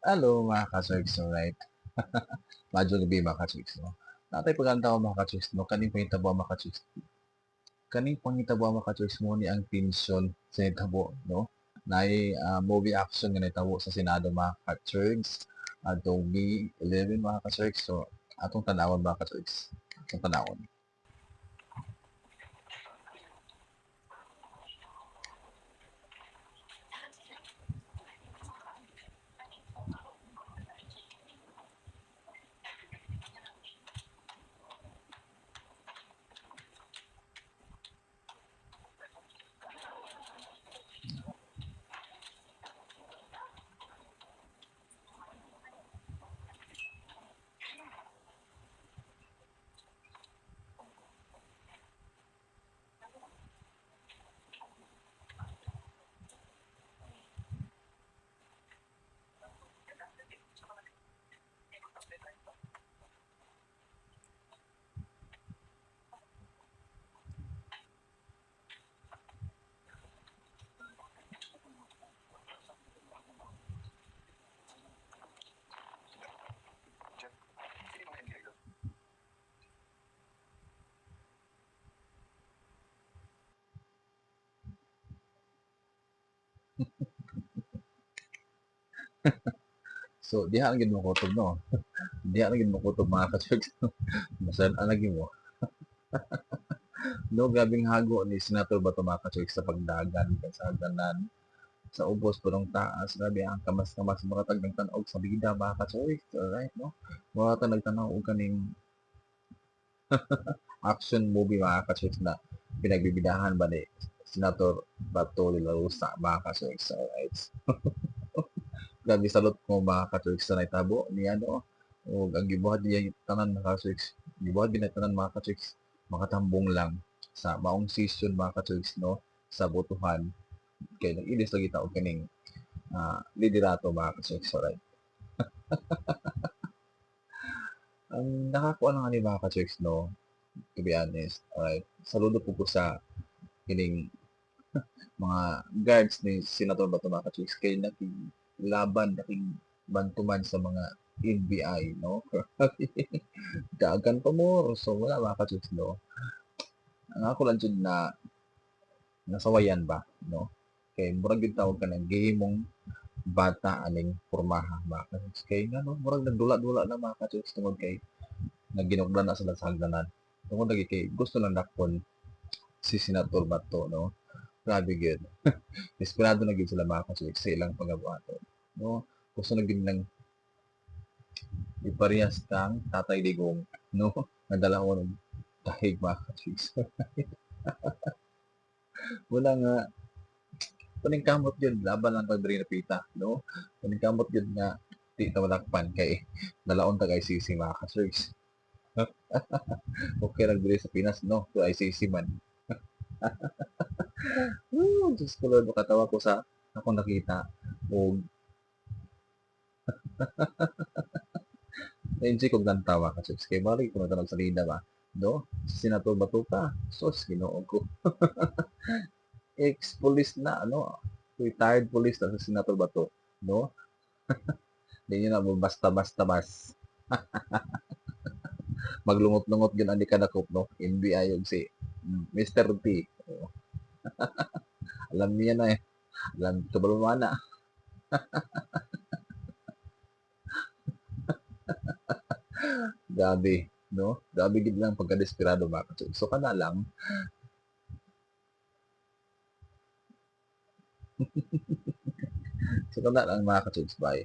Hello mga ka-Zergs, alright. Medyo gabi mga ka-Zergs, no? Natay paganda ko mga ka-Zergs, no? Kaning pangitabo mga ka-Zergs. Kaning pangitabo mga ka-Zergs mo ni ang tensyon sa itabo, no? Naay movie action nga nitabo sa Senado mga ka-Zergs. Atong B11 mga ka-Zergs. So, atong tanawon mga ka-Zergs. Atong tanawon. So, diha ang mo kutob, no? Diha ang mo kutob mga ka-Zergs. Masan ang lagi mo. No, gabing hago ni Senator Bato mga ka-Zergs sa pagdagan sa hagdanan sa ubos purong taas, grabe ang kamas-kamas mga tag nagtanaw sa bida mga ka-choice, alright, no? Mga tag nagtanaw og kaning action movie mga ka-choice na pinagbibidahan ba ni Senator Bato de la Rosa mga ka-choice, alright. Grabe salot ko mga ka-choice sa naitabo niya, no? O ang gibuhat niya tanan mga ka-choice, gibuhat binatanan mga ka-choice, makatambong lang sa maong season mga ka-choice, no? Sa botohan kay nag-ilis lagi ta og kaning liderato mga ka-choice, alright. Ang nakakuha lang ani mga ka-chicks, no, to be honest, alright. Saludo po ko sa kining mga guards ni Senator Bato mga ka-chicks kay naking laban, naking bantuman sa mga NBI, no? Dagan pa mo. So, wala mga ka-chicks, no? Ang ako lang dyan na nasawayan ba, no? Kay murag yung tawag ka ng gay mong bata aning pormaha mga ka-chicks. Kay nga, no? Murag nagdula-dula na mga ka-chicks tungod kay naginugdan na sila sa hagdanan. Tungod lagi kay gusto lang dakpon si Senator Bato, no? Grabe gyud. Desperado na gyud sila mga kasulik sa ilang pagabuhaton, no? Gusto na gyud lang iparehas kang Tatay Digong, no? Nadala ko ng dahig mga kasulik. Wala nga, kuning kamot yun, laban lang kay Brina Pita, no? Kuning kamot yun nga, di na malakpan kay nalaon tag ICC mga kasulik. Okay lang diri sa Pinas, no? To ICC man. Diyos ko Lord, makatawa ko sa akong nakita. O, na-enjoy kong gantawa ka, Chicks. Kaya balik ko na sa lida ba? Do? Si Senator Batuta. Sos, ginoo ko. Ex-police na, ano? Retired police na si Senator Bato. No? Hindi nyo na basta-basta bas. Maglungot-lungot yun ang kadakop, no? NBI yung si Mr. T. Oh, alam niya na eh. Alam, kabalumana. Gabi. No? Gabi gid lang pagka-desperado ba? So, kana lang. So, kana lang mga ka-chicks, bye.